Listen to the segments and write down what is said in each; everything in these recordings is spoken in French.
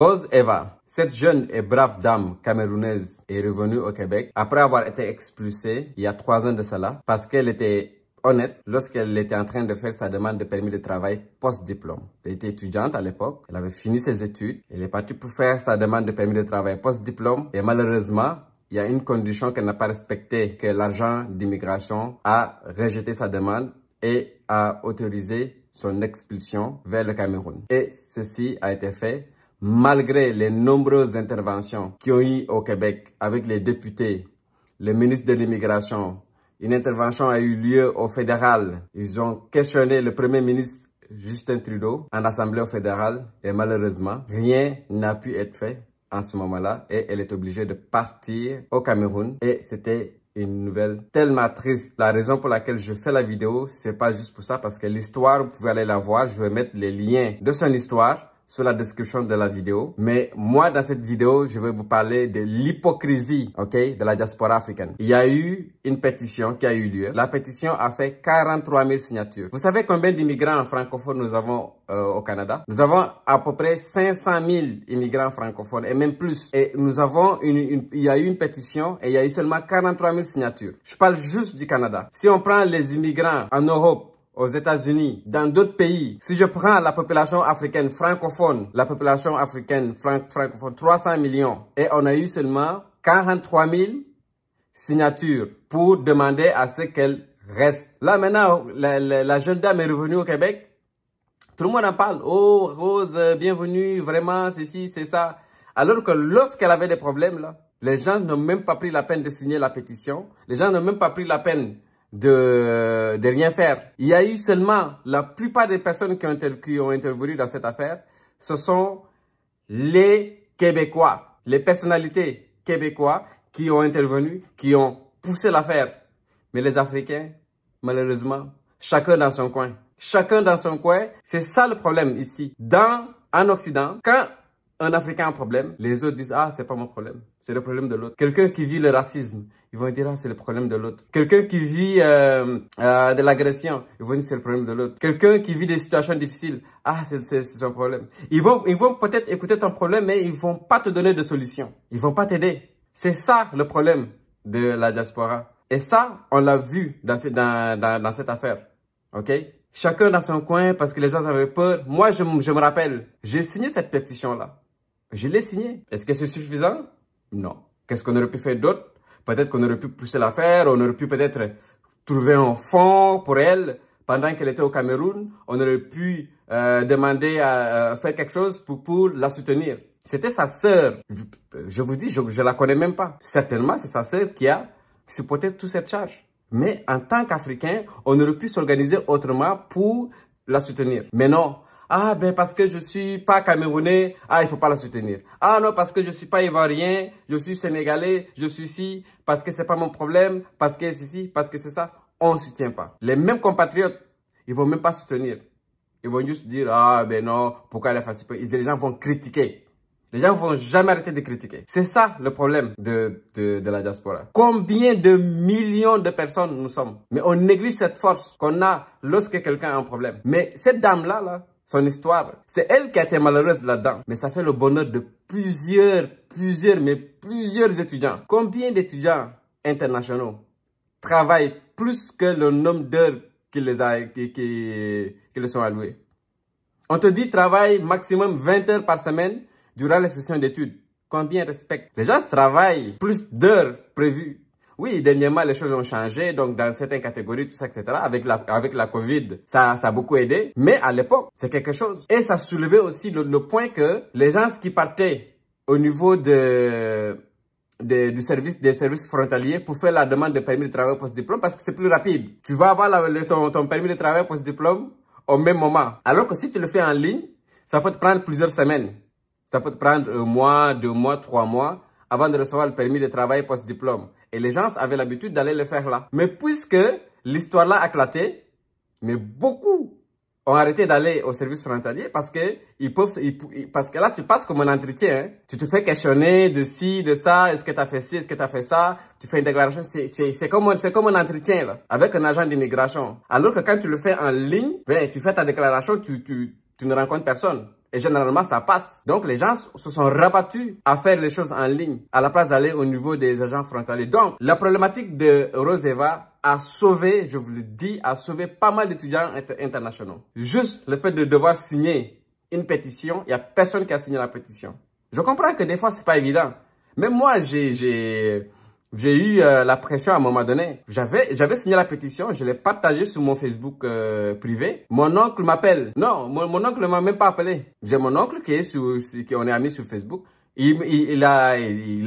Rose Eva, cette jeune et brave dame camerounaise est revenue au Québec après avoir été expulsée il y a 3 ans de cela parce qu'elle était honnête lorsqu'elle était en train de faire sa demande de permis de travail post-diplôme. Elle était étudiante à l'époque, elle avait fini ses études, elle est partie pour faire sa demande de permis de travail post-diplôme et malheureusement, il y a une condition qu'elle n'a pas respectée, que l'agent d'immigration a rejeté sa demande et a autorisé son expulsion vers le Cameroun. Et ceci a été fait malgré les nombreuses interventions qui ont eu au Québec avec les députés, le ministre de l'immigration. Une intervention a eu lieu au fédéral. Ils ont questionné le premier ministre Justin Trudeau en assemblée fédérale et malheureusement, rien n'a pu être fait en ce moment-là et elle est obligée de partir au Cameroun et c'était une nouvelle tellement triste. La raison pour laquelle je fais la vidéo, c'est pas juste pour ça parce que l'histoire, vous pouvez aller la voir. Je vais mettre les liens de son histoire sur la description de la vidéo. Mais moi, dans cette vidéo, je vais vous parler de l'hypocrisie, de la diaspora africaine. Il y a eu une pétition qui a eu lieu. La pétition a fait 43 000 signatures. Vous savez combien d'immigrants francophones nous avons au Canada? Nous avons à peu près 500 000 immigrants francophones et même plus. Et nous avons il y a eu une pétition et il y a eu seulement 43 000 signatures. Je parle juste du Canada. Si on prend les immigrants en Europe, aux États-Unis, dans d'autres pays, si je prends la population africaine francophone, la population africaine francophone, 300 millions, et on a eu seulement 43 000 signatures pour demander à ce qu'elle reste. Là maintenant, la jeune dame est revenue au Québec, tout le monde en parle. Oh Rose, bienvenue, vraiment, ceci, c'est ça. Alors que lorsqu'elle avait des problèmes, là, les gens n'ont même pas pris la peine de signer la pétition, les gens n'ont même pas pris la peine de rien faire. Il y a eu seulement, la plupart des personnes qui ont intervenu dans cette affaire, ce sont les Québécois, les personnalités québécois qui ont intervenu, qui ont poussé l'affaire. Mais les Africains, malheureusement, chacun dans son coin. Chacun dans son coin, c'est ça le problème ici. En Occident, quand un Africain a un problème, les autres disent « Ah, c'est pas mon problème, c'est le problème de l'autre. » Quelqu'un qui vit le racisme, ils vont dire « Ah, c'est le problème de l'autre. » Quelqu'un qui vit de l'agression, ils vont dire « C'est le problème de l'autre. » Quelqu'un qui vit des situations difficiles, « Ah, c'est son problème. » Ils vont peut-être écouter ton problème, mais ils vont pas te donner de solution. Ils vont pas t'aider. C'est ça le problème de la diaspora. Et ça, on l'a vu dans cette affaire. Chacun dans son coin parce que les gens avaient peur. Moi, je me rappelle, j'ai signé cette pétition-là. Je l'ai signé. Est-ce que c'est suffisant? Non. Qu'est-ce qu'on aurait pu faire d'autre? Peut-être qu'on aurait pu pousser l'affaire, on aurait pu peut-être trouver un fonds pour elle pendant qu'elle était au Cameroun. On aurait pu demander à faire quelque chose pour la soutenir. C'était sa sœur. Je vous dis, je la connais même pas. Certainement, c'est sa sœur qui a supporté toute cette charge. Mais en tant qu'Africain, on aurait pu s'organiser autrement pour la soutenir. Mais non. Ah, ben parce que je suis pas camerounais, ah, il faut pas la soutenir. Ah non, parce que je suis pas ivoirien, je suis sénégalais, je suis ci, parce que c'est pas mon problème, parce que c'est ci, parce que c'est ça. On ne soutient pas. Les mêmes compatriotes, ils vont même pas soutenir. Ils vont juste dire, ah, ben non, pourquoi elle est facile? Les gens vont critiquer. Les gens vont jamais arrêter de critiquer. C'est ça le problème de la diaspora. Combien de millions de personnes nous sommes? Mais on néglige cette force qu'on a lorsque quelqu'un a un problème. Mais cette dame-là, son histoire, c'est elle qui a été malheureuse là-dedans. Mais ça fait le bonheur de plusieurs étudiants. Combien d'étudiants internationaux travaillent plus que le nombre d'heures qui les sont allouées? On te dit travaille maximum 20 heures par semaine durant les sessions d'études. Combien respectent? Les gens travaillent plus d'heures prévues. Oui, dernièrement, les choses ont changé, donc dans certaines catégories, tout ça, etc. Avec la COVID, ça a beaucoup aidé. Mais à l'époque, c'est quelque chose. Et ça soulevait aussi le point que les gens qui partaient au niveau des services frontaliers pour faire la demande de permis de travail post-diplôme parce que c'est plus rapide. Tu vas avoir ton permis de travail post-diplôme au même moment. Alors que si tu le fais en ligne, ça peut te prendre plusieurs semaines. Ça peut te prendre 1 mois, 2 mois, 3 mois avant de recevoir le permis de travail post-diplôme. Et les gens avaient l'habitude d'aller le faire là. Mais puisque l'histoire là a éclaté, mais beaucoup ont arrêté d'aller au service frontalier parce que là, tu passes comme un entretien. Hein. Tu te fais questionner de ci, de ça, est-ce que tu as fait ci, est-ce que tu as fait ça. Tu fais une déclaration, c'est comme un entretien là, avec un agent d'immigration. Alors que quand tu le fais en ligne, ben, tu fais ta déclaration, tu ne rencontres personne. Et généralement, ça passe. Donc, les gens se sont rabattus à faire les choses en ligne, à la place d'aller au niveau des agents frontaliers. Donc, la problématique de Roseva a sauvé, je vous le dis, a sauvé pas mal d'étudiants internationaux. Juste le fait de devoir signer une pétition, il n'y a personne qui a signé la pétition. Je comprends que des fois, c'est pas évident. Même moi, j'ai eu la pression à un moment donné. J'avais signé la pétition, je l'ai partagée sur mon Facebook privé. Mon oncle m'appelle. Non, mon oncle ne m'a même pas appelé. J'ai mon oncle qui on est amis sur Facebook. Il a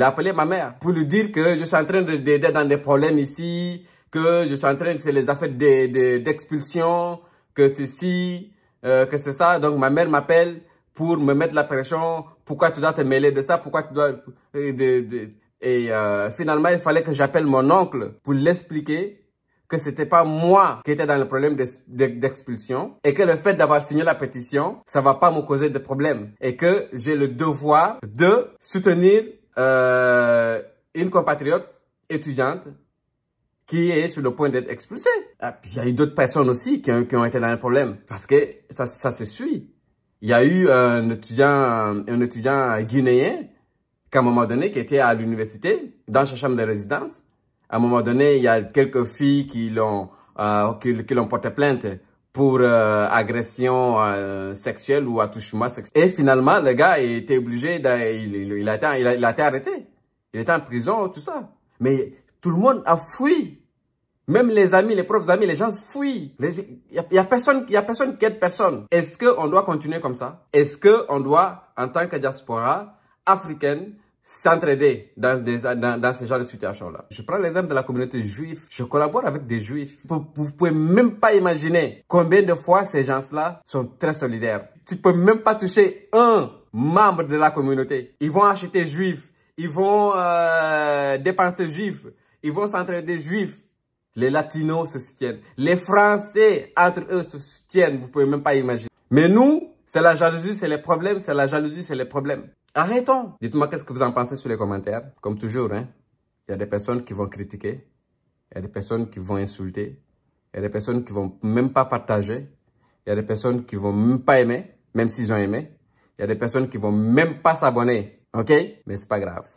appelé ma mère pour lui dire que je suis en train d'aider dans des problèmes ici, que je suis en train, c'est les affaires d'expulsion, que ceci, que c'est ça. Donc ma mère m'appelle pour me mettre la pression. Pourquoi tu dois te mêler de ça? Pourquoi tu dois... finalement, il fallait que j'appelle mon oncle pour l'expliquer que c'était pas moi qui étais dans le problème d'expulsion et que le fait d'avoir signé la pétition, ça va pas me causer de problème et que j'ai le devoir de soutenir une compatriote étudiante qui est sur le point d'être expulsée. Ah, puis il y a eu d'autres personnes aussi qui ont été dans le problème parce que ça se suit. Il y a eu un étudiant guinéen qu'à un moment donné, qui était à l'université, dans sa chambre de résidence. À un moment donné, il y a quelques filles qui l'ont porté plainte pour agression sexuelle ou attouchement sexuel. Et finalement, le gars était obligé, il a été arrêté. Il était en prison, tout ça. Mais tout le monde a fui. Même les amis, les propres amis, les gens fuient. Il y a personne qui aide personne. Est-ce qu'on doit continuer comme ça? Est-ce qu'on doit, en tant que diaspora africaine, s'entraider dans ce genre de situation-là? Je prends l'exemple de la communauté juive. Je collabore avec des juifs. Vous pouvez même pas imaginer combien de fois ces gens-là sont très solidaires. Tu peux même pas toucher un membre de la communauté. Ils vont acheter juifs. Ils vont dépenser juifs. Ils vont s'entraider juifs. Les latinos se soutiennent. Les Français, entre eux, se soutiennent. Vous pouvez même pas imaginer. Mais nous, c'est la jalousie, c'est les problèmes. C'est la jalousie, c'est les problèmes. Arrêtons. Dites-moi qu'est-ce que vous en pensez sur les commentaires. Comme toujours, hein. Il y a des personnes qui vont critiquer. Il y a des personnes qui vont insulter. Il y a des personnes qui vont même pas partager. Il y a des personnes qui vont même pas aimer, même s'ils ont aimé. Il y a des personnes qui vont même pas s'abonner. OK? Mais c'est pas grave.